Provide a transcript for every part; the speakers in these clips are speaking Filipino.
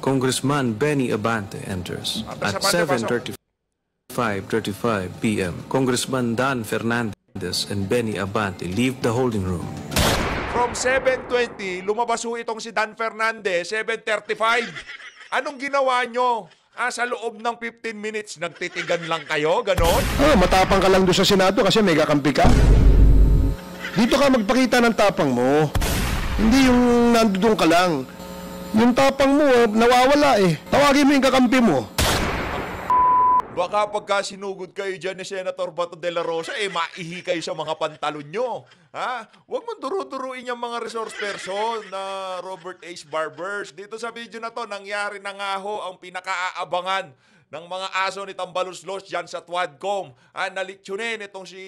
Congressman Benny Abante enters. At 7:35 p.m., Congressman Dan Fernandez and Benny Abante leave the holding room. From 7:20, lumabas ho itong si Dan Fernandez, 7:35. Anong ginawa nyo? Sa loob ng 15 minutes, nagtitigan lang kayo? Ganon? Matapang ka lang doon sa Senado kasi may kakampi ka. Dito ka magpakita ng tapang mo. Hindi yung nandoon ka lang. Yung tapang mo, nawawala eh. Tawagin mo yung kakampi mo. Baka pagka sinugod kayo dyan ni Senator Bato de la Rosa, maihi kayo sa mga pantalon nyo. Huwag mo duro-duruin yung mga resource person na Robert H. Barbers. Dito sa video na to, nangyari na nga ho ang pinaka-aabangan ng mga aso ni Tambaloslos dyan sa Twadcom. Nalitsunin itong si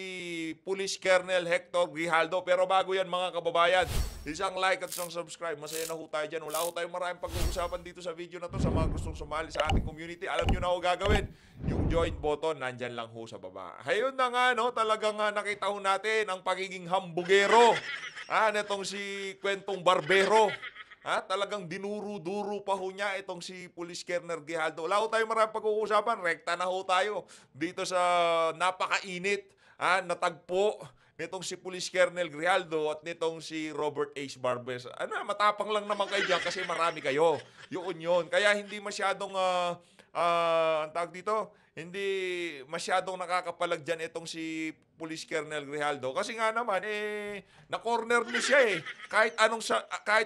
Police Colonel Hector Grijaldo. Pero bago yan mga kababayan, isang like at isang subscribe. Masaya na ho tayo dyan. Wala ho tayong maraming pag-uusapan dito sa video na to. Sa mga gustong sumali sa ating community, alam nyo na ho gagawin. Yung join button, nandyan lang ho sa baba. Ayun na nga, no? Talagang nakita ho natin ang pagiging hambugero. Netong si Kwentong Barbero. Talagang dinuro-duro pa ho niya itong si Police Colonel Grijaldo. Wala ho tayo maraming pag-uusapan. Rekta na ho tayo dito sa napakainit natagpo nitong si Police Colonel Grijaldo at nitong si Robert H. Barbers. Matapang lang naman kayo dyan kasi marami kayo. Yun. Kaya hindi masyadong, ang tawag dito, hindi masyadong nakakapalag dyan itong si Police Colonel Grijaldo. Kasi nga naman, na-corner niyo siya eh. Kahit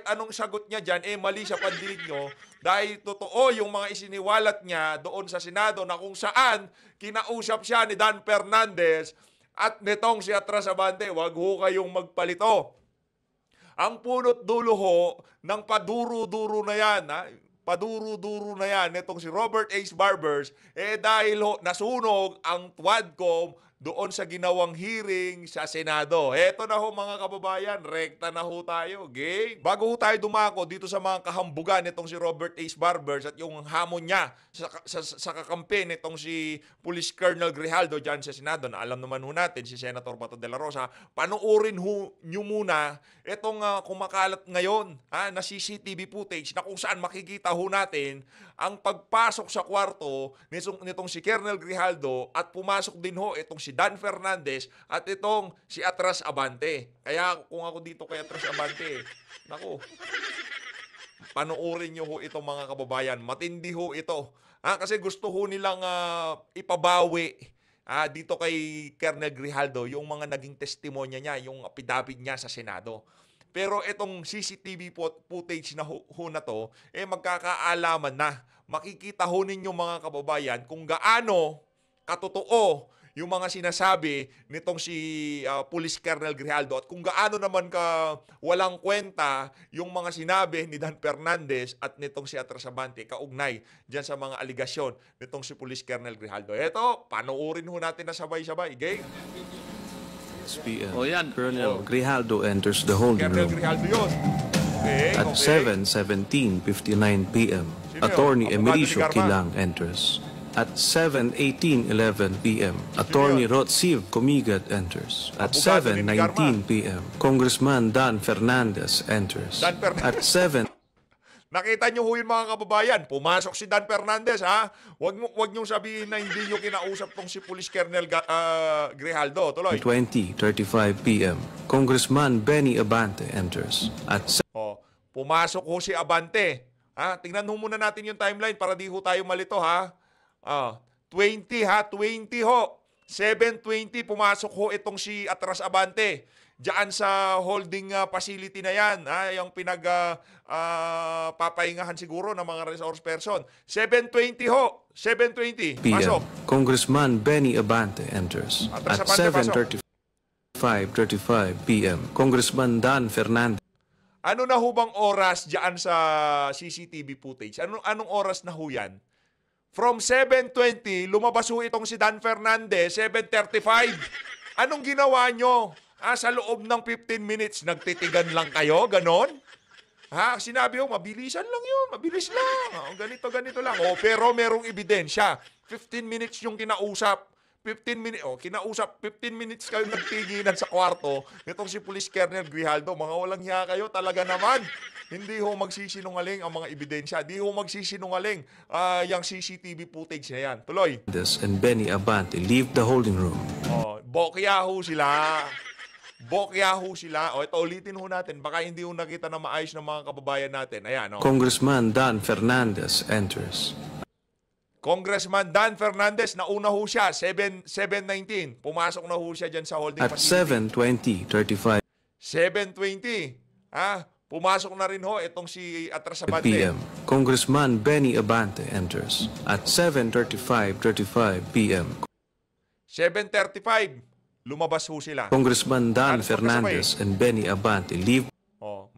anong sagot niya dyan, mali sa pandinig nyo. Dahil totoo yung mga isiniwalat niya doon sa Senado na kung saan kinausap siya ni Dan Fernandez at nitong si Atras Abante. Wag ho kayong magpalito. Ang punot dulo ho ng paduro-duro na yan, paduro-duro na yan nitong si Robert H. Barbers, dahil nasunog ang Twadcom doon sa ginawang hearing sa Senado. Eto na ho mga kababayan, rekta na ho tayo, okay? Bago ho tayo dumako dito sa mga kahambugan nitong si Robert H. Barbers at yung hamon niya sa kakampi nitong si Police Colonel Grijaldo dyan sa Senado, na alam naman ho natin si Senator Bato de la Rosa, panoorin ho nyo muna itong kumakalat ngayon na CCTV footage na kung saan makikita ho natin ang pagpasok sa kwarto nitong si Colonel Grijaldo at pumasok din ho itong si Dan Fernandez at itong si Atras Abante. Kaya kung ako dito kay Atras Abante, naku, panoorin nyo ho itong mga kababayan. Matindi ho ito. Kasi gusto ho nilang ipabawi dito kay Colonel Grijaldo yung mga naging testimonya niya, yung affidavit niya sa Senado. Pero itong CCTV footage na ho na to, magkakaalaman na. Makikita ho ninyo mga kababayan kung gaano katotoo yung mga sinasabi nitong si Police Colonel Grijaldo at kung gaano naman ka walang kwenta yung mga sinabi ni Dan Fernandez at nitong si Atras Abante kaugnay dyan sa mga aligasyon nitong si Police Colonel Grijaldo. Eto, panoorin ho natin na sabay-sabay. Okay? PM. Colonel Grijaldo enters the holding Colonel room. Grijaldo yun. Okay, At 7:17:59 p.m., Attorney Emericio Quilang enters. At 7:18:11 p.m., Attorney Rotsiv Comigat enters. At 7:19 p.m., Congressman Dan Fernandez enters. At 7 Nakita nyo ho yun mga kababayan, pumasok si Dan Fernandez Wag nyo sabihin na hindi nyo kinausap tong si Police Colonel Grijaldo. Tuloy. 20:35 p.m., Congressman Benny Abante enters. At Pumasok ho si Abante. Tingnan ho muna natin yung timeline para di ho tayo malito 20 ho. 7:20 pumasok ho itong si Atras Abante. Diyan sa holding facility na yan, yung papahingahan siguro ng mga resource person. 7:20 ho. 7:20. p.m., Pasok. Congressman Benny Abante enters. At 7:35 p.m., Congressman Dan Fernandez. Ano na ho bang oras diyan sa CCTV footage? Anong oras na ho yan? From 7:20, lumabas ho itong si Dan Fernandez, 7:35. Anong ginawa nyo? Sa loob ng 15 minutes, nagtitigan lang kayo? Ganon? Sinabi ho, mabilisan lang yun. Mabilis lang. Ganito lang. Pero merong ebidensya. 15 minutes yung kinausap. 15 minutes, kinausap, 15 minutes kayo nagtinginan sa kwarto nitong si Police Colonel Grijaldo. Mga walang hiya kayo talaga naman. Hindi ho magsisinungaling ang mga ebidensya. Hindi ho magsisinungaling yung CCTV footage na yan. Tuloy. And Benny Abante leave the holding room. Bokya ho sila. Bokya ho sila. Ito ulitin ho natin. Baka hindi ho nakita na maayos ng mga kababayan natin. Ayan, Congressman Dan Fernandez enters. Congressman Dan Fernandez, nauna ho siya, 7:19. Pumasok na ho siya dyan sa holding At facility. 7:20:35 7:20. Pumasok na rin ho itong si Atrasabante. p.m. Congressman Benny Abante enters. At 7:35:35 p.m. 7:35. Lumabas ho sila. Congressman Dan Halos Fernandez and Benny Abante leave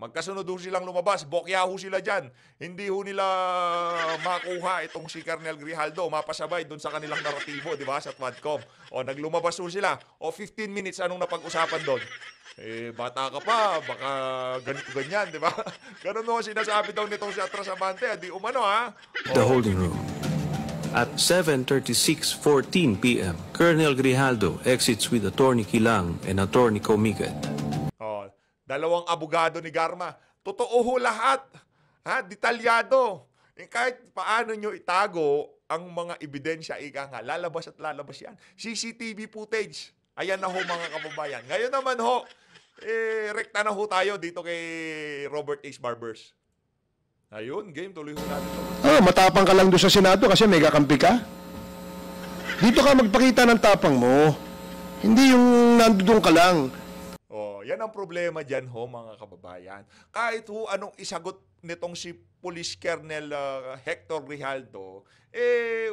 Magkasunod ho silang lumabas. Bokya ho sila dyan. Hindi ho nila makuha itong si Colonel Grijaldo. Mapasabay doon sa kanilang naratibo, di ba, sa Quadcom. Naglumabas ho sila. 15 minutes, anong napag-usapan doon? Bata ka pa, baka ganito-ganyan, di ba? Ganun ho sinasabi daw nitong si Atrasabante. Di umano, the holding room. At 7:36:14 p.m., Colonel Grijaldo exits with Attorney Kilang and Attorney Comiket. Dalawang abogado ni Garma. Totoo ho lahat. Detalyado. Kahit paano nyo itago ang mga ebidensya, ika nga, lalabas at lalabas yan. CCTV footage. Ayan na ho mga kababayan. Ngayon naman ho, rekta na ho tayo dito kay Robert H. Barbers. Ayun, game, tuloy ho natin. Matapang ka lang doon sa Senado kasi may kakampi ka. Dito ka magpakita ng tapang mo. Hindi yung nandoon ka lang. Yan ang problema dyan ho mga kababayan. Kahit ho anong isagot nitong si Police Colonel Hector Grijaldo,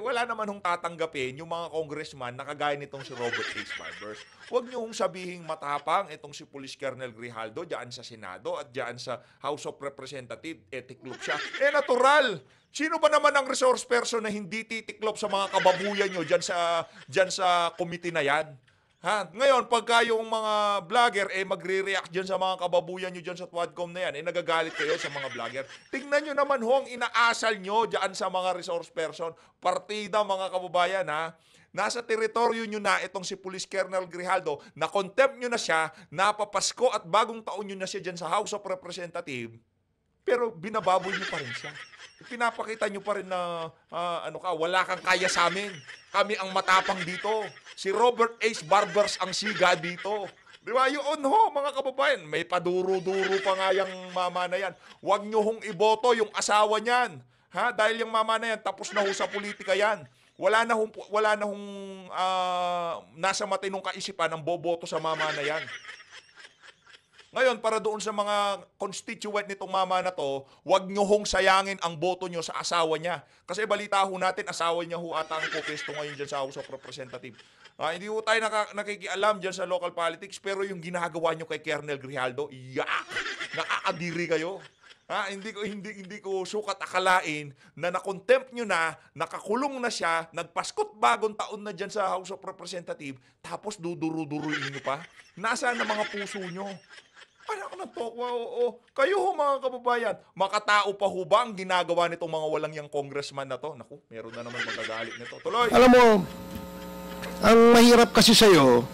wala naman hong tatanggapin yung mga congressman na kagaya nitong si Robert H. Barbers. Huwag nyo hong sabihing matapang itong si Police Colonel Grijaldo dyan sa Senado at dyan sa House of Representatives, tiklop siya. Natural! Sino ba naman ang resource person na hindi titiklop sa mga kababuyan nyo dyan sa committee na yan? Ngayon, pagka yung mga vlogger magre-react dyan sa mga kababuyan nyo dyan sa Quadcom na yan, nagagalit kayo sa mga vlogger. Tingnan nyo naman ho ang inaasal nyo dyan sa mga resource person, partida mga kababayan Nasa teritoryo nyo na itong si Police Colonel Grijaldo, na-contempt nyo na siya, napapasko at bagong taon nyo na siya dyan sa House of Representatives, pero binababoy nyo pa rin siya. Pinapakita nyo pa rin na wala kang kaya sa amin. Kami ang matapang dito. Si Robert H. Barbers ang siga dito. Di ba? Yun ho, mga kababayan. May paduro-duro pa nga yung mama na yan. Huwag nyo hong iboto yung asawa niyan. Dahil yung mama na yan, tapos na ho sa politika yan. Wala na hong nasa matinong kaisipan ang boboto sa mama na yan. Ngayon, para doon sa mga constituent nitong mama na to, huwag nyo hong sayangin ang boto nyo sa asawa niya. Kasi balita ho natin, asawa niya ho ata ang pupesto ngayon dyan sa House of Representatives. Hindi ho tayo nakikialam dyan sa local politics, pero yung ginagawa nyo kay Colonel Grijaldo, nakakadiri kayo. Hindi ko sukat akalain na na-contempt nyo na, nakakulong na siya, nagpaskot bagong taon na dyan sa House of Representatives, tapos duduru-duruin nyo pa. Nasaan na mga puso nyo? Parang natokwa, Kayo ho mga kababayan, makatao pa ho ba ang ginagawa nitong mga walang yang congressman na to? Naku, meron na naman magagalit nito. Tuloy! Alam mo, ang mahirap kasi sa'yo,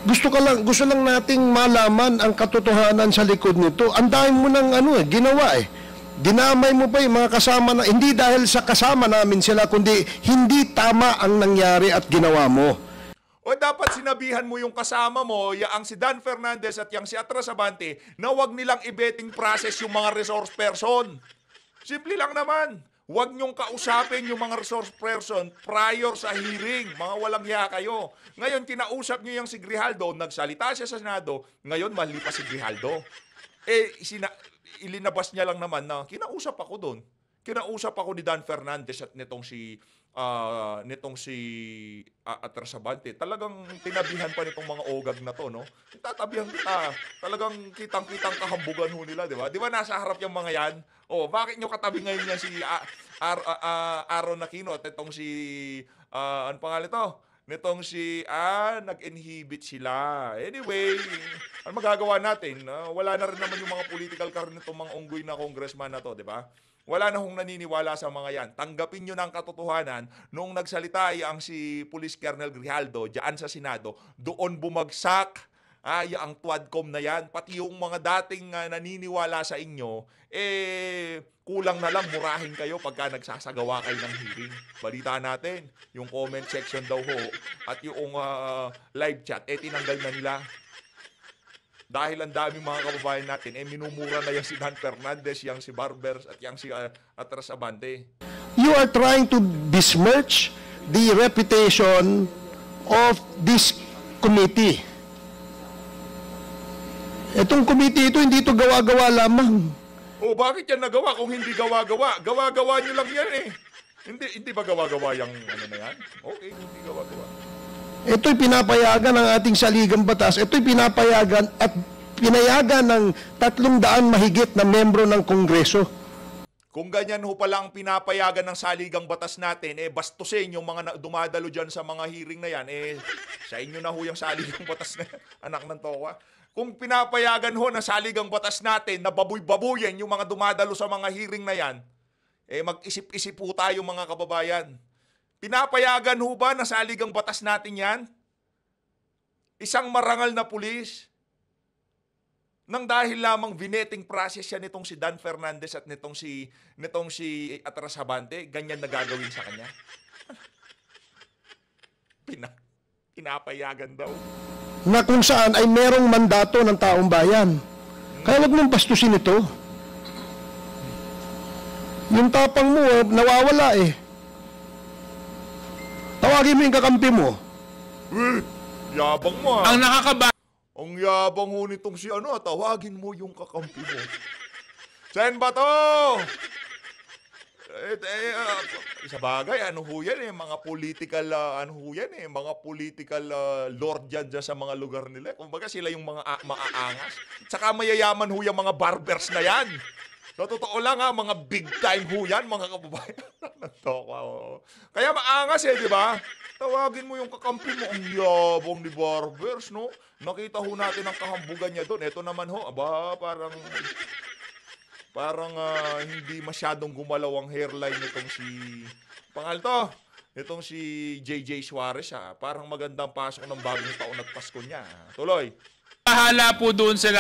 gusto lang nating malaman ang katotohanan sa likod nito. Ang dami mo ng ginawa Dinamay mo pa yung mga kasama na, hindi dahil sa kasama namin sila, kundi hindi tama ang nangyari at ginawa mo. Dapat sinabihan mo yung kasama mo, ang si Dan Fernandez at yung si Atrasabante, na wag nilang i-betting process yung mga resource person. Simple lang naman. Huwag niyong kausapin yung mga resource person prior sa hearing. Mga walang hiya kayo. Ngayon, kinausap niyo yung si Grijaldo, nagsalita siya sa Senado, ngayon mali pa si Grijaldo. Ilinabas niya lang naman na kinausap ako doon. Kinausap ako ni Dan Fernandez at nitong si Atrasabante. Talagang tinabihan pa nitong mga ogag na to, no? Tatabihan kita. Talagang kitang-kitang kahambugan ho nila, di ba? Di ba nasa harap yung mga yan? Bakit nyo katabi ngayon yan si Aaron Aquino at itong si, ano pangalan to? Nitong si, nag-inhibit sila. Anyway, ano magagawa natin? Wala na rin naman yung mga political career nitong mga unggoy na congressman na to, di ba? Wala na hong naniniwala sa mga yan. Tanggapin nyo ng katotohanan, noong nagsalita ang si Police Colonel Grijaldo dyan sa Senado, doon bumagsak ang Quadcom na yan. Pati yung mga dating naniniwala sa inyo, kulang na lang murahin kayo pagka nagsasagawa kayo ng hearing. Balita natin, yung comment section daw ho, at yung live chat, tinanggal na nila. Dahil ang daming mga kababayan natin, minumura na yan si Dan Fernandez, yang si Barbers, at yang si Atras Abante. You are trying to besmirch the reputation of this committee. Itong committee ito, hindi ito gawa-gawa lamang. Bakit yan nagawa kung hindi gawa-gawa? Gawa-gawa nyo lang yan eh. Hindi ba gawa-gawa yung ano na yan? Okay, hindi gawa-gawa. Ito'y pinapayagan ng ating saligang batas. Ito'y pinapayagan at pinayagan ng 300 mahigit na membro ng Kongreso. Kung ganyan ho pala ang pinapayagan ng saligang batas natin, bastusin yung mga dumadalo dyan sa mga hearing na yan, sa inyo na ho yung saligang batas na yan, anak ng toka. Kung pinapayagan ho ng saligang batas natin na babuy-babuyin yung mga dumadalo sa mga hearing na yan, mag-isip-isip po tayo mga kababayan. Pinapayagan ho ba na saligang batas natin yan? Isang marangal na pulis, nang dahil lamang vetting process yan nitong si Dan Fernandez at nitong si Atras Abante, ganyan na gagawin sa kanya? Pinapayagan daw. Na kung saan ay merong mandato ng taong bayan. Kaya wag mong bastusin ito. Yung tapang mo, nawawala eh. Tawagin mo yung kakampi mo. Yabang mo ha. Ang nakakaba... Ang yabang ho nitong si tawagin mo yung kakampi mo. Sen ba to? Isa bagay, ano ho yan mga political, mga political lord dyan sa mga lugar nila. Kumbaga sila yung mga maaangas. Tsaka mayayaman ho yung mga barbers na yan. So, totoo lang mga big time ho yan, mga kababayan. Kaya maangas di ba? Tawagin mo yung kakampi mo, ang yabang ni Barbers, no? Nakita ho natin ang kahambugan niya doon. Ito naman ho, parang hindi masyadong gumalaw ang hairline nitong itong si JJ Suarez, Parang magandang pasok ng bagong taon at Pasko niya. Tuloy. Bahala po doon sa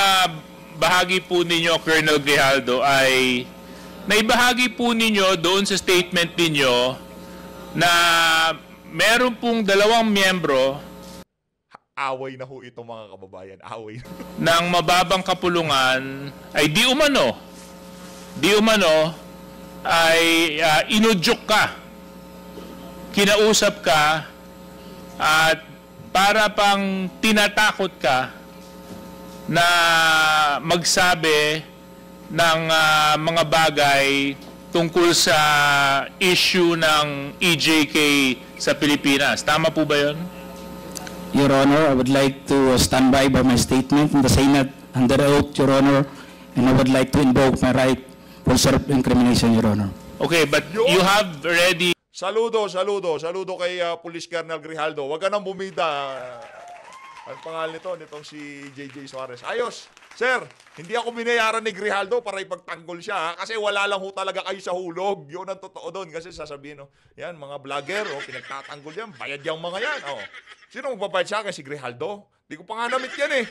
bahagi po ninyo, Colonel Grijaldo, ay naibahagi po ninyo doon sa statement ninyo na meron pong 2 miyembro away na ho ito mga kababayan, away ng mababang kapulungan ay di umano ay inudyok ka, kinausap ka at para pang tinatakot ka na magsabi ng mga bagay tungkol sa issue ng EJK sa Pilipinas. Tama po ba yun? Your Honor, I would like to stand by my statement in the Senate under oath, Your Honor, and I would like to invoke my right for self-incrimination, Your Honor. Okay, but you have already... Saludo kay Police Colonel Grijaldo. Huwag ka nang bumida. Ang pangalan nitong si JJ Suarez. Ayos, sir, hindi ako binayaran ni Grijaldo para ipagtanggol siya kasi wala lang ho talaga kayo sa hulog. Yun ang totoo doon kasi sasabihin, yan, mga vlogger, pinagtatanggol yan, bayad yung mga yan. Sino magbabayad sa akin? Si Grijaldo? Di ko pa nga namit yan eh.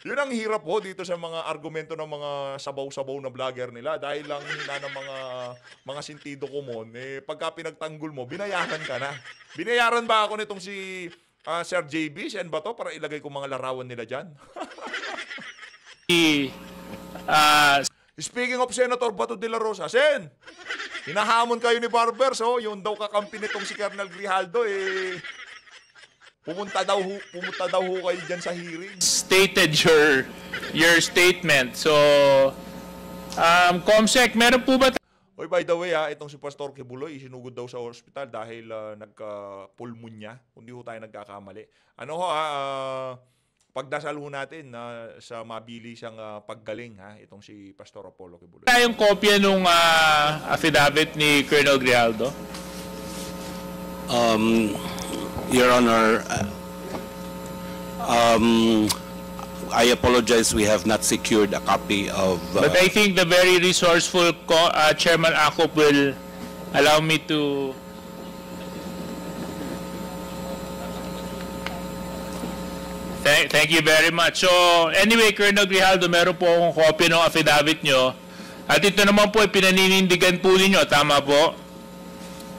Yun ang hirap ho dito sa mga argumento ng mga sabaw-sabaw na vlogger nila dahil lang hina ng mga sentido common. Pagka pinagtanggol mo, binayaran ka na. Binayaran ba ako nitong si Sir JB? Siyan ba to para ilagay ko mga larawan nila dyan? Speaking of Senator Bato de la Rosa, Sen, hinahamon kayo ni Barbers, yung daw kakampi nitong si Colonel Grijaldo, pumunta daw ho kayo dyan sa hearing. Stated your statement. So, Comsec, meron po ba... Oy, by the way, itong si Pastor Kibuloy, isinugod daw sa ospital dahil nagka-pulmonya. Hindi ho tayo nagkakamali. Pagdasal ho natin sa mabilis ang paggaling, itong si Pastor Apollo Kibuloy. Yung kopya nung affidavit ni Colonel Grijaldo? Your Honor, I apologize, we have not secured a copy of... But I think the very resourceful Chairman Akop will allow me to... Thank you very much. So, anyway, Colonel Grijaldo, meron po akong copy ng affidavit nyo. At ito naman po, pinaninindigan po ninyo. Tama po?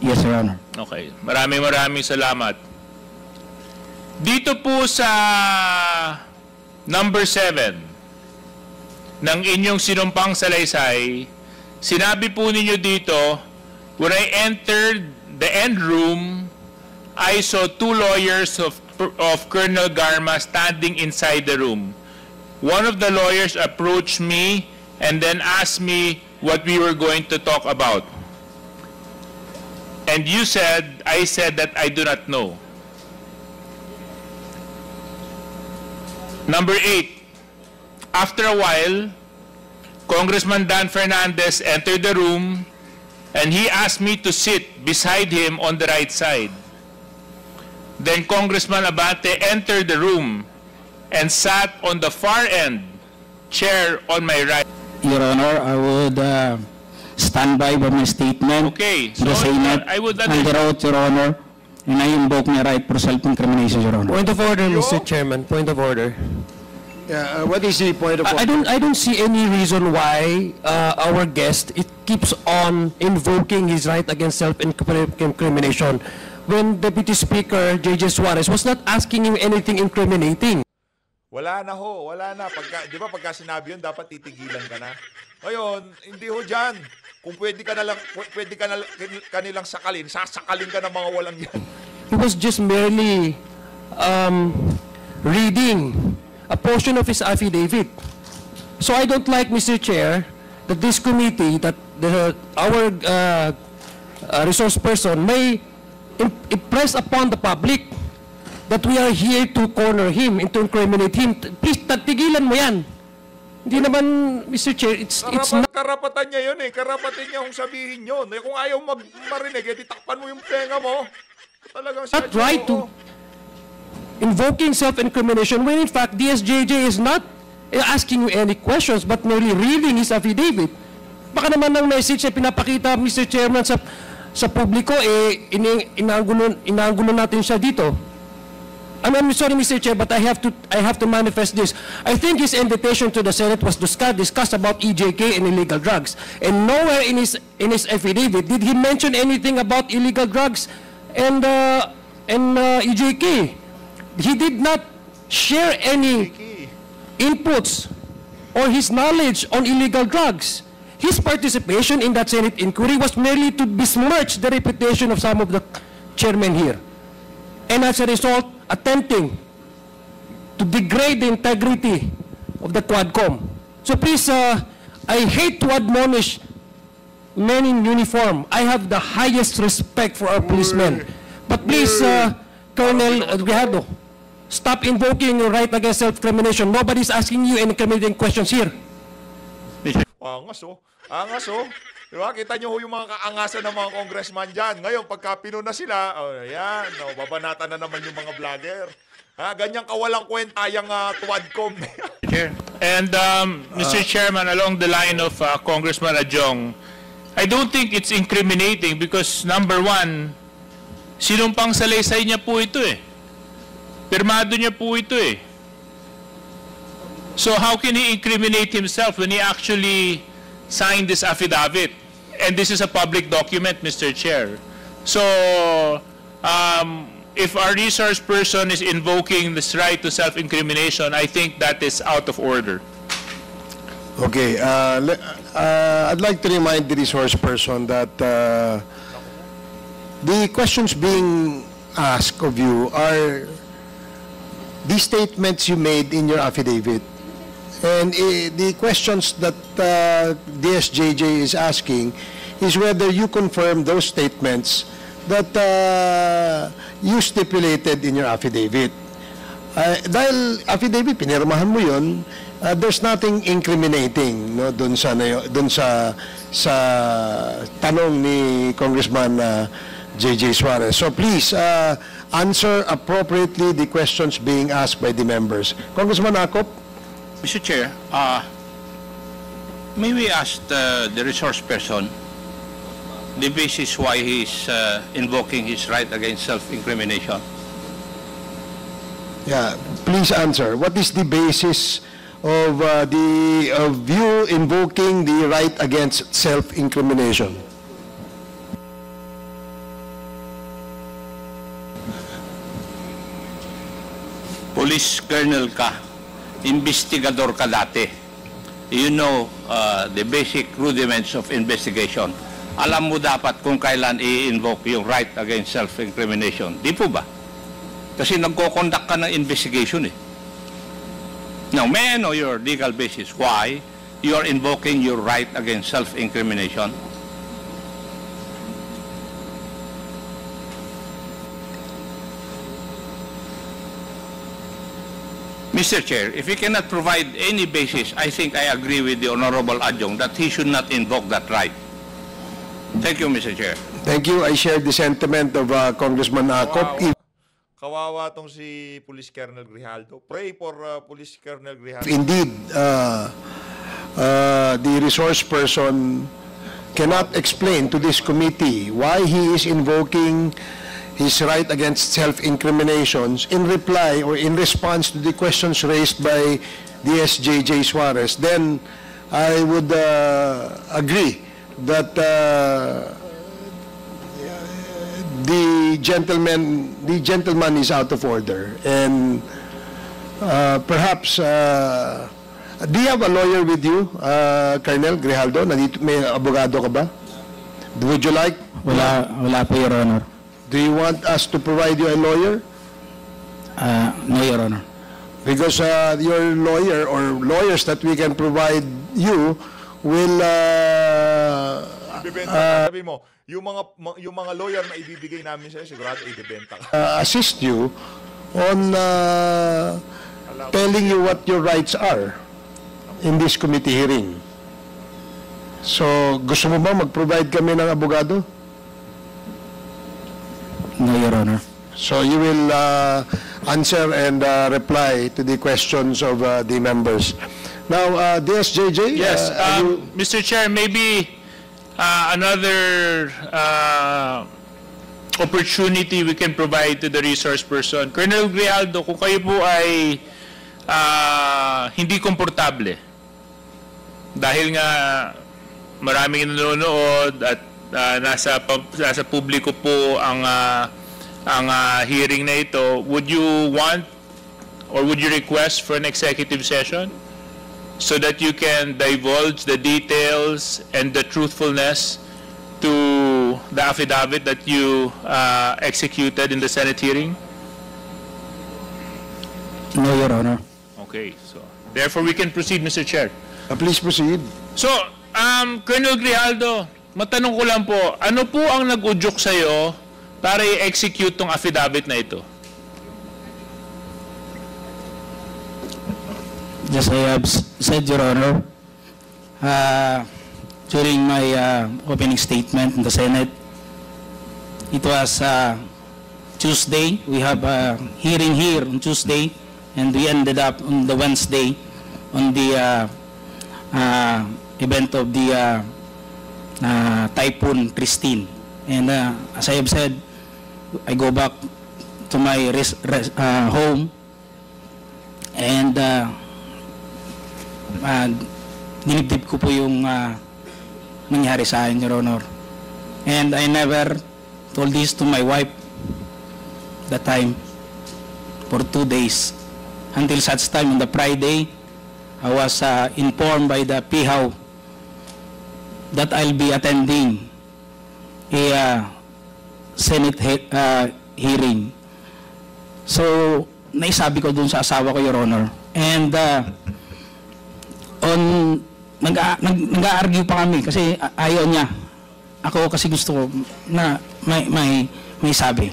Yes, Your Honor. Okay. Maraming salamat. Dito po sa number 7 ng inyong sinumpang salaysay, sinabi po ninyo dito, when I entered the end room, I saw 2 lawyers of Colonel Garma standing inside the room. One of the lawyers approached me and then asked me what we were going to talk about. And I said that I do not know. Number 8, after a while, Congressman Dan Fernandez entered the room and he asked me to sit beside him on the right side. Then Congressman Abante entered the room and sat on the far end chair on my right. Your Honor, I would stand by my statement. Okay, To the so Senate, I would under oath, Your Honor, and I invoke my right for self-incrimination, Your Honor. Point of order, Mr. Chairman. Point of order. Yeah, what is the point of I don't see any reason why our guest keeps on invoking his right against self-incrimination when Deputy Speaker J.J. Suarez was not asking him anything incriminating. Wala na ho, wala na. Di ba pagka sinabi yun, dapat titigilan ka na. Ngayon, hindi ho dyan. Kung pwede ka nilang sakalin, sasakalin ka ng mga walang yan. He was just merely reading a portion of his affidavit. So I don't like, Mr. Chair, that this committee, that our resource person may impress upon the public that we are here to corner him and to incriminate him. Please, tatigilan mo yan. Hindi naman, Mr. Chair, it's not... Karapatan niya yun eh. Karapatan niya kung sabihin yun. Eh, kung ayaw marinig, eh, titakpan mo yung tenga mo. Talagang not right to invoking self-incrimination when in fact DSJJ is not asking you any questions but merely reading his affidavit. Baka naman ng message ay pinapakita, Mr. Chairman, sa publiko, inaangulo natin siya dito. I'm sorry, Mr. Chair, but I have to manifest this. I think his invitation to the Senate was discussed about EJK and illegal drugs. And nowhere in his affidavit did he mention anything about illegal drugs and EJK. He did not share any inputs or his knowledge on illegal drugs. His participation in that Senate inquiry was merely to besmirch the reputation of some of the chairmen here. And as a result, attempting to degrade the integrity of the Quadcom. So please, I hate to admonish men in uniform. I have the highest respect for our policemen. But please, Colonel Grijaldo, stop invoking your right against self-incrimination. Nobody's asking you any incriminating questions here. Angas oh. Angas oh. Diba? Kita nyo ho yung mga kaangasan ng mga congressman dyan. Ngayon, pagka pinuna sila, ayan, babanatan na naman yung mga vlogger. Ganyang kawalang kwenta yung Quadcom. And Mr. Chairman, along the line of Congressman Adjong, I don't think it's incriminating because number one, sinumpang salaysay niya po ito eh. Pirmado niya po ito eh. So how can he incriminate himself when he actually signed this affidavit? And this is a public document, Mr. Chair. So if our resource person is invoking this right to self-incrimination, I think that is out of order. Okay, I'd like to remind the resource person that the questions being asked of you are the statements you made in your affidavit. And the questions that DSJJ is asking is whether you confirm those statements that you stipulated in your affidavit. Dahil affidavit, pinirmahan mo yun, there's nothing incriminating no, dun sa tanong ni Congressman J.J. Suarez. So please, answer appropriately the questions being asked by the members. Congressman Akop? Mr. Chair, may we ask the resource person the basis why he is invoking his right against self-incrimination? Yeah, please answer. What is the basis of you invoking the right against self-incrimination? Police colonel ka, investigador ka dati. You know the basic rudiments of investigation. Alam mo dapat kung kailan i-invoke yung right against self-incrimination. Di po ba? Kasi nagko-conduct ka ng investigation eh. Now, may I know your legal basis why you are invoking your right against self-incrimination? Mr. Chair, if he cannot provide any basis, I think I agree with the Honorable Adjong that he should not invoke that right. Thank you, Mr. Chair. Thank you. I share the sentiment of Congressman Acop. Kawawa tong si Police Colonel Grijaldo. Pray for Police Colonel Grijaldo. Indeed, the resource person cannot explain to this committee why he is invoking his right against self-incriminations in reply or in response to the questions raised by DSJJ Suarez, then I would agree that the gentleman is out of order, and perhaps do you have a lawyer with you, Colonel Grijaldo? Nandito, may abogado ka ba? Would you like? Wala po, Your Honor. Do you want us to provide you a lawyer? No, Your Honor. Because your lawyer or lawyers that we can provide you will sabi mo, yung mga lawyer na ibibigay namin sa'yo, sigurado ibibenta ka. Assist you on telling you what your rights are in this committee hearing. So, gusto mo ba mag-provide kami ng abogado? No, Your Honor. So you will answer and reply to the questions of the members. Now, DSJJ? Yes, Mr. Chair, maybe another opportunity we can provide to the resource person. Colonel Grijaldo, kung kayo po ay hindi komportable, dahil nga maraming nanonood at nasa publiko po ang hearing na ito, would you want or would you request for an executive session so that you can divulge the details and the truthfulness to the affidavit that you executed in the Senate hearing? No, Your Honor. Okay, so therefore we can proceed, Mr. Chair. Please proceed. So, Colonel Grijaldo, matanong ko lang po, ano po ang nag-udyok sa'yo para i-execute tong affidavit na ito? Just I have said, Your Honor, during my opening statement in the Senate, it was Tuesday. We have a hearing here on Tuesday, and we ended up on the Wednesday on the event of the Typhoon Christine. And as I have said, I go back to my home, and dinibdib ko po yung nangyari sa akin, Your Honor. And I never told this to my wife that time for 2 days. Until such time on the Friday, I was informed by the PIHAW that I'll be attending a Senate hearing. So, naisabi ko dun sa asawa ko, Your Honor. And nag-a-argue pa kami kasi ayaw niya. Ako kasi gusto ko na may sabi.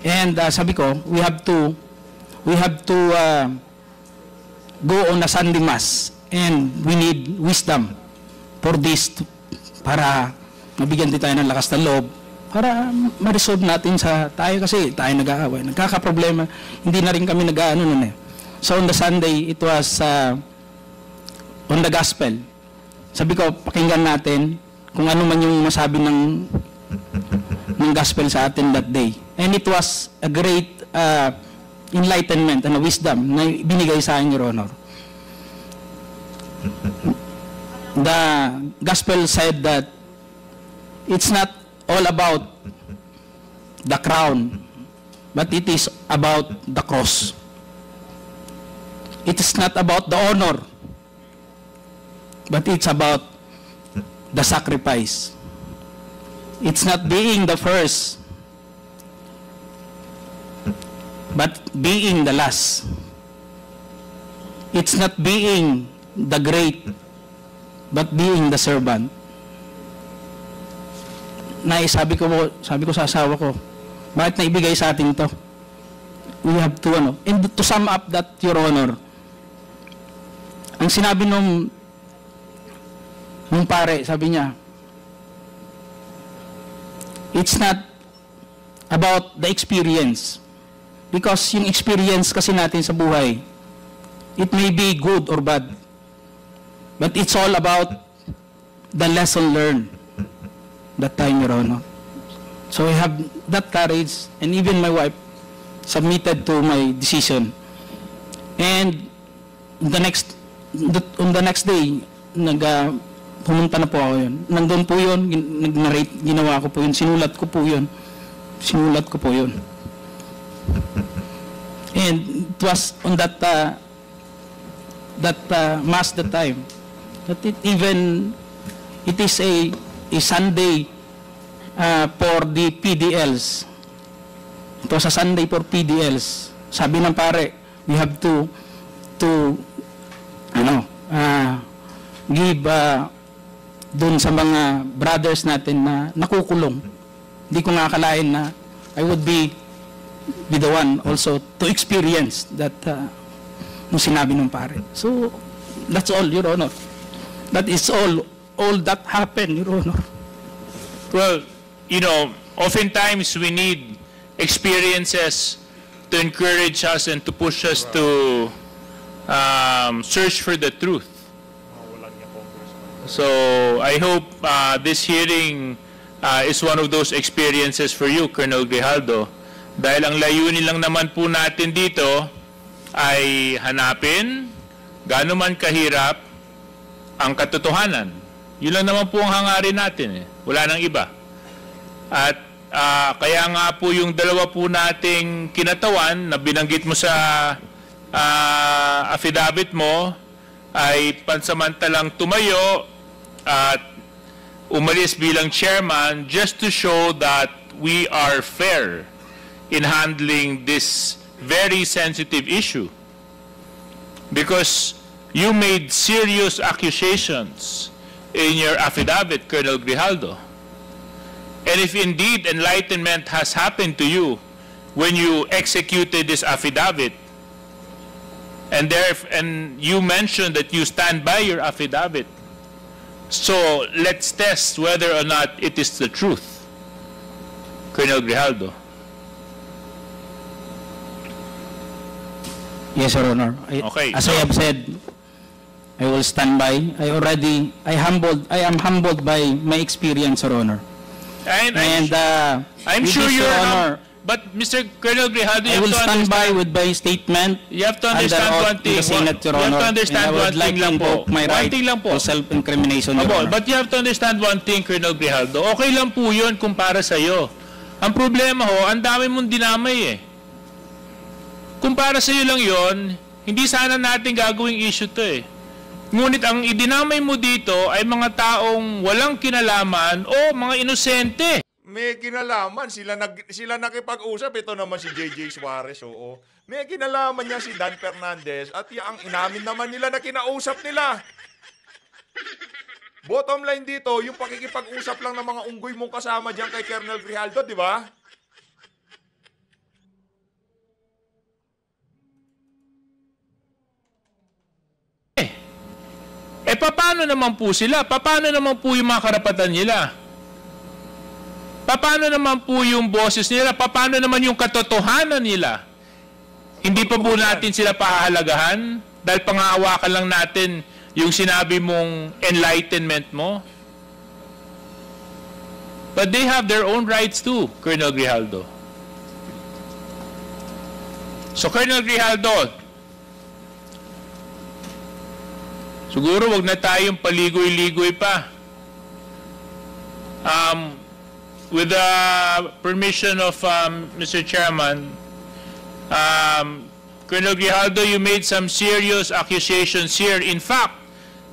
And sabi ko, we have to go on a Sunday Mass, and we need wisdom for this para mabigyan din tayo ng lakas ng loob para ma-resolve natin sa tayo kasi tayo nag-aaway, nagkakaproblema, hindi na rin kami nag-aano nun eh. So on the Sunday, it was on the gospel. Sabi ko, pakinggan natin kung ano man yung masabi ng gospel sa atin that day. And it was a great enlightenment and a wisdom na binigay sa akin, Your Honor. The gospel said that it's not all about the crown, but it is about the cross. It is not about the honor, but it's about the sacrifice. It's not being the first, but being the last. It's not being the great, but being the servant. Sabi ko sa asawa ko, bakit naibigay sa atin to? We have to, and to sum up that, Your Honor, ang sinabi nung pare, sabi niya, it's not about the experience. Because yung experience kasi natin sa buhay, it may be good or bad. But it's all about the lesson learned that time, Your Honor. So I have that courage, and even my wife submitted to my decision. And on the next day, pumunta na po ako yun. Nandun po yun, nag-narrate, ginawa ko po yun, sinulat ko po yun. And it was on that mass that time, that it is a Sunday for the PDLs. It was a Sunday for PDLs. Sabi ng pare, we have to give dun sa mga brothers natin na nakukulong. Hindi ko nga akalain na I would be the one also to experience that nung sinabi ng pare. So, that's all, Your Honor. That is all that happened, Your Honor. Well, oftentimes we need experiences to encourage us and to push us to search for the truth. So I hope this hearing is one of those experiences for you, Colonel Grijaldo. Dahil ang layunin lang naman po natin dito ay hanapin gaano man kahirap ang katotohanan. Yun lang naman po ang hangarin natin. Wala nang iba. At kaya nga po yung dalawa po nating kinatawan na binanggit mo sa affidavit mo ay pansamantalang tumayo at umalis bilang chairman just to show that we are fair in handling this very sensitive issue. Because you made serious accusations in your affidavit, Colonel Grijaldo. And if indeed enlightenment has happened to you when you executed this affidavit, and you mentioned that you stand by your affidavit, so let's test whether or not it is the truth, Colonel Grijaldo. Yes, Your Honor. Okay. As I have said, I will stand by. I am humbled by my experience, Your Honor. I'm sure Your Honor, but Mr. Colonel Grijaldo, I will stand by with my statement. You have to understand one thing. You have to understand one thing lang po. My right One thing lang po. to self-incrimination, Your Honor. But you have to understand one thing, Colonel Grijaldo. Okay lang po yun kung para sa'yo. Ang problema ho, ang dami mong dinamay eh. Kung para sa'yo lang yun, hindi sana natin gagawing issue to eh. Ngunit ang idinamay mo dito ay mga taong walang kinalaman o mga inosente. May kinalaman. Sila nakipag-usap. Ito naman si JJ Suarez, oo. May kinalaman niya si Dan Fernandez at ang inamin naman nila na kinausap nila. Bottom line dito, yung pakikipag-usap lang ng mga unggoy mong kasama dyan kay Colonel Grijaldo, di ba? Paano naman po sila? Paano naman po yung mga karapatan nila? Paano naman po yung boses nila? Paano naman yung katotohanan nila? Hindi pa po natin sila pahahalagahan dahil pangahawakan lang natin yung sinabi mong enlightenment mo. But they have their own rights too, Colonel Grijaldo. So, Colonel Grijaldo, siguro wag na tayong paligoy-ligoy pa. With the permission of Mr. Chairman, Colonel Grijaldo, you made some serious accusations here. In fact,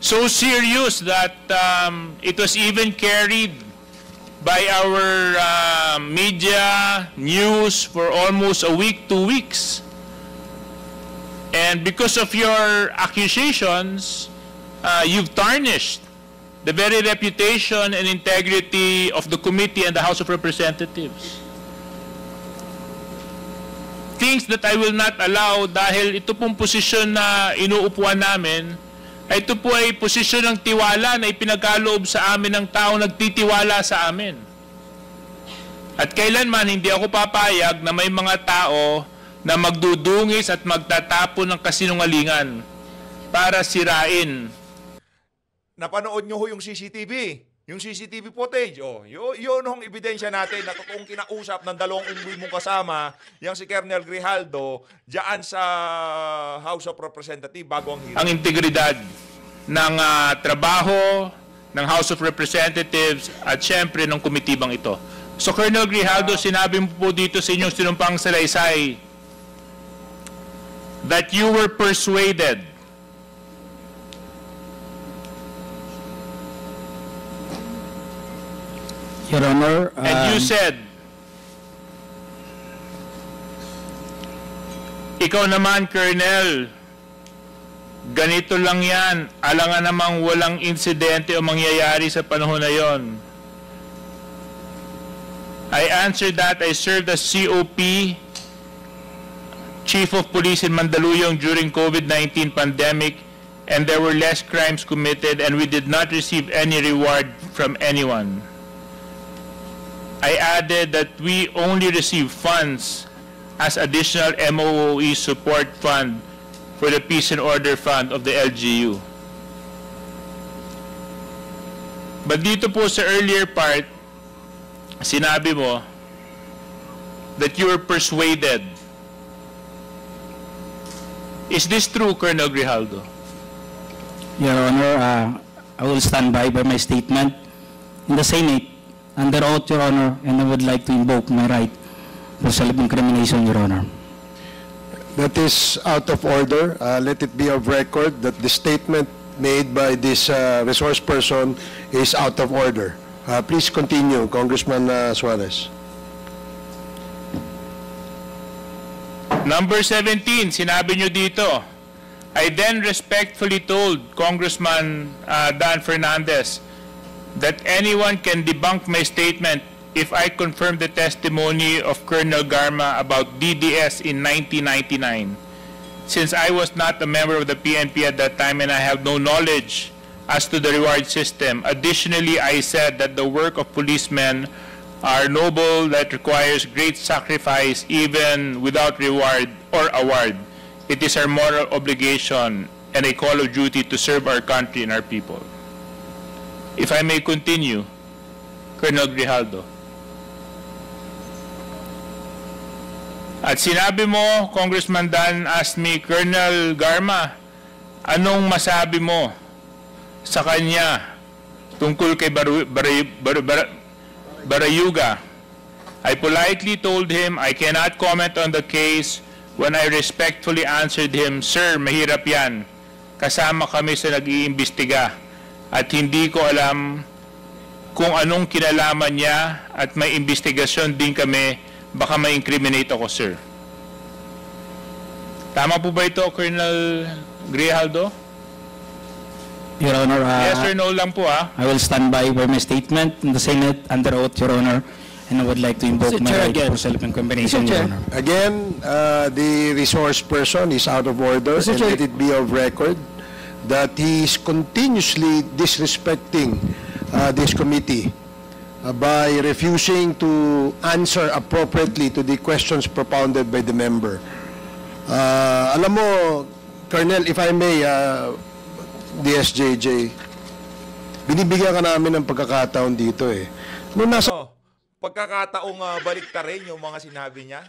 so serious that it was even carried by our media news for almost a week, 2 weeks. And because of your accusations, you've tarnished the very reputation and integrity of the committee and the House of Representatives. Things that I will not allow dahil ito pong posisyon na inuupuan namin, ay ito po ay posisyon ng tiwala na ipinagkaloob sa amin ng taong nagtitiwala sa amin. At kailanman hindi ako papayag na may mga tao na magdudungis at magtatapon ng kasinungalingan para sirain. Napanood nyo ho yung CCTV. Yung CCTV footage. Oh, yun hong ebidensya natin na totoong kinausap ng dalawang unggoy mong kasama, yung si Colonel Grijaldo, diyan sa House of Representatives bago ang hearing. Ang integridad ng trabaho ng House of Representatives at syempre ng komitibang ito. So, Colonel Grijaldo, sinabi mo po dito sa inyong sinumpang salaysay that you were persuaded Your Honor, and you said ikaw naman, Colonel, ganito lang yan, alangan namang walang insidente o mangyayari sa panahon na yon. I answered that I served as COP, Chief of Police in Mandaluyong during COVID-19 pandemic, and there were less crimes committed and we did not receive any reward from anyone. I added that we only receive funds as additional MOOE support fund for the Peace and Order Fund of the LGU. But dito po sa earlier part, sinabi mo that you were persuaded. Is this true, Colonel Grijaldo? Your Honor, I will stand by my statement in the Senate under oath, Your Honor, and I would like to invoke my right for self-incrimination, Your Honor. That is out of order. Let it be of record that the statement made by this resource person is out of order. Please continue, Congressman Suarez. Number 17, sinabi nyo dito, I then respectfully told Congressman Dan Fernandez that anyone can debunk my statement if I confirm the testimony of Colonel Garma about DDS in 1999. Since I was not a member of the PNP at that time and I have no knowledge as to the reward system. Additionally, I said that the work of policemen are noble, that requires great sacrifice even without reward or award. It is our moral obligation and a call of duty to serve our country and our people. If I may continue, Colonel Grijaldo. At sinabi mo, Congressman Dan asked me, Colonel Garma, anong masabi mo sa kanya tungkol kay Barayuga? I politely told him I cannot comment on the case when I respectfully answered him, Sir, mahirap yan. Kasama kami sa nag-iimbestiga at hindi ko alam kung anong kinalaman niya at may investigasyon din kami, baka ma-incriminate ako, sir. Tama po ba ito, Colonel Grijaldo? Your Honor, yes or no lang po, ah. I will stand by my statement in the Senate under oath, Your Honor, and I would like to invoke my right for self-incrimination, Your Honor. Again, the resource person is out of order, and let it be of record that he is continuously disrespecting this committee by refusing to answer appropriately to the questions propounded by the member. Alam mo, Colonel, if I may, DSJJ, binibigyan ka namin ng pagkakataon dito eh. Nung nasa Pagkakataong balik ka rin yung mga sinabi niya.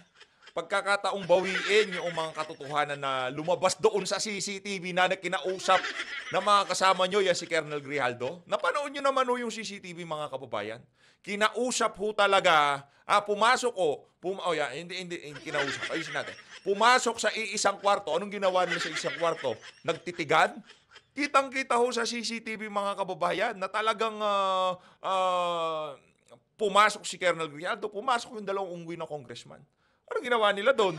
Pagkakataong bawiin yung mga katotohanan na lumabas doon sa CCTV na kinausap na mga kasama nyo, yan si Colonel Grijaldo. Napanood nyo naman yung CCTV, mga kababayan. Kinausap ho talaga, pumasok hindi kinausap, ayusin natin. Pumasok sa iisang kwarto, anong ginawa nila sa isang kwarto? Nagtitigan? Kitang-kita ho sa CCTV, mga kababayan, na talagang pumasok si Colonel Grijaldo, pumasok yung dalawang unggoy na congressman. Anong ginawa nila doon?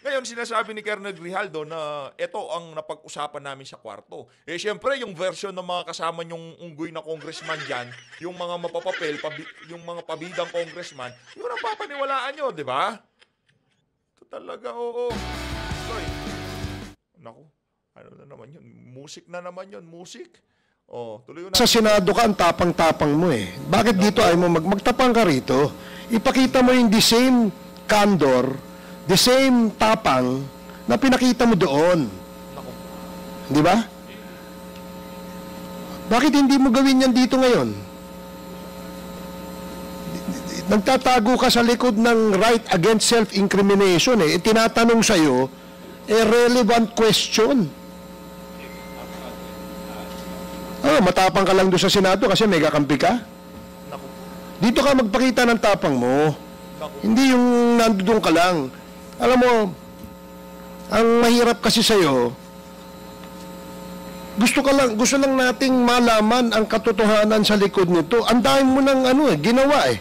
Ngayon, sinasabi ni Colonel Grijaldo na ito ang napag-usapan namin sa kwarto. Eh, siyempre, yung version ng mga kasama yung unggoy na congressman dyan, yung mga mapapapel, yung mga pabidang congressman, yun ang papaniwalaan nyo, di ba? Ito talaga, oo. Sorry. Naku, ano na naman yun? Musik na naman yun, musik. Tuloy na. Sa Senado ka, ang tapang-tapang mo eh. Bakit dito ay mo magtapang ka rito? Ipakita mo yung the same candor, the same tapang na pinakita mo doon. Di ba? Bakit hindi mo gawin yan dito ngayon? Nagtatago ka sa likod ng right against self-incrimination eh. Tinatanong sa'yo, relevant question. Matapang ka lang doon sa Senado kasi may kakampi ka? Dito ka magpakita ng tapang mo. Hindi yung nandoon ka lang. Alam mo, ang mahirap kasi sa'yo, gusto lang nating malaman ang katotohanan sa likod nito. Ang dami mo ng ginawa eh.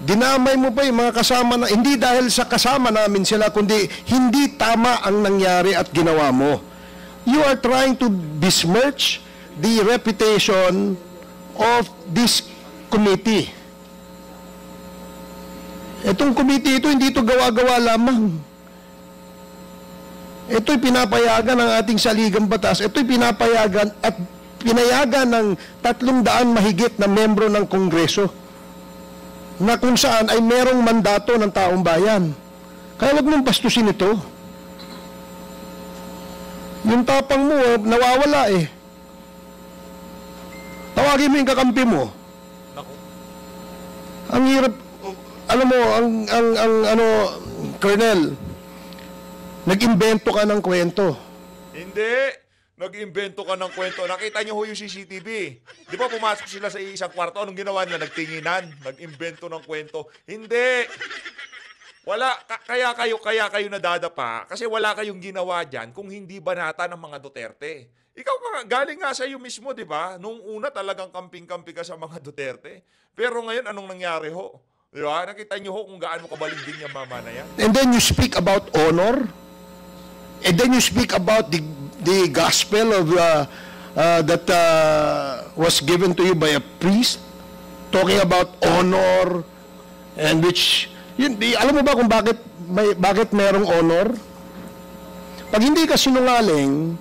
Dinamay mo pa yung mga kasama na, hindi dahil sa kasama namin sila, kundi hindi tama ang nangyari at ginawa mo. You are trying to besmirch the reputation of this committee. Itong committee ito, hindi ito gawa-gawa lamang. Ito'y pinapayagan ng ating saligang batas. Ito'y pinapayagan at pinayagan ng 300 mahigit na membro ng Kongreso na kung saan ay merong mandato ng taong bayan. Kaya wag mong bastusin ito. Yung tapang mo, nawawala eh. Tawagin mo yung kakampi mo. Ang hirap, alam mo, Colonel, nag-imbento ka ng kwento. Hindi. Nag-imbento ka ng kwento. Nakita niyo ho yung CCTV. Di ba pumasok sila sa isang kwarto? Anong ginawa nila? Nagtinginan. Nag-imbento ng kwento. Hindi. Wala. Kaya kayo nadadapa. Kasi wala kayong ginawa dyan kung hindi banata ng mga Duterte. Ikaw galing nga sa iyo mismo, di ba? Nung una talagang kamping-kampi ka sa mga Duterte. Pero ngayon, anong nangyari ho? Di ba? Nakita niyo ho kung gaano kabalinding yung mama na yan. And then you speak about honor. And then you speak about the gospel of that was given to you by a priest, talking about honor, and which alam mo ba kung bakit merong honor? Pag hindi ka sinungaling,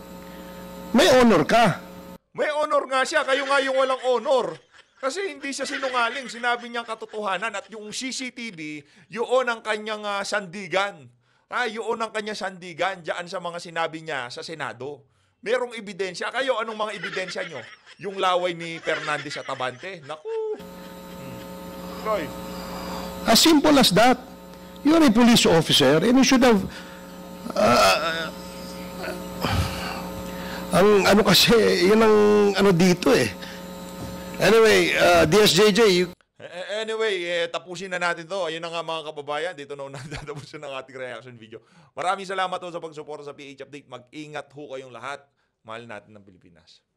may honor ka. May honor nga siya, kayo nga yung walang honor. Kasi hindi siya sinungaling, sinabi niyang katotohanan at yung CCTV, yun ang kanyang sandigan. Yun ang kanyang sandigan dyan sa mga sinabi niya sa Senado. Merong ebidensya. Kayo, anong mga ebidensya nyo? Yung laway ni Fernandez at Abante? Naku! Roy. As simple as that. You're a police officer and you should have ang kasi, yun ang dito eh. Anyway, DSJJ, Anyway, tapusin na natin to. Ayun na nga mga kababayan. Dito na natatapusin ang ating reaction video. Maraming salamat po sa pagsuporta sa PH Update. Mag-ingat ho kayong lahat. Mahal natin ng Pilipinas.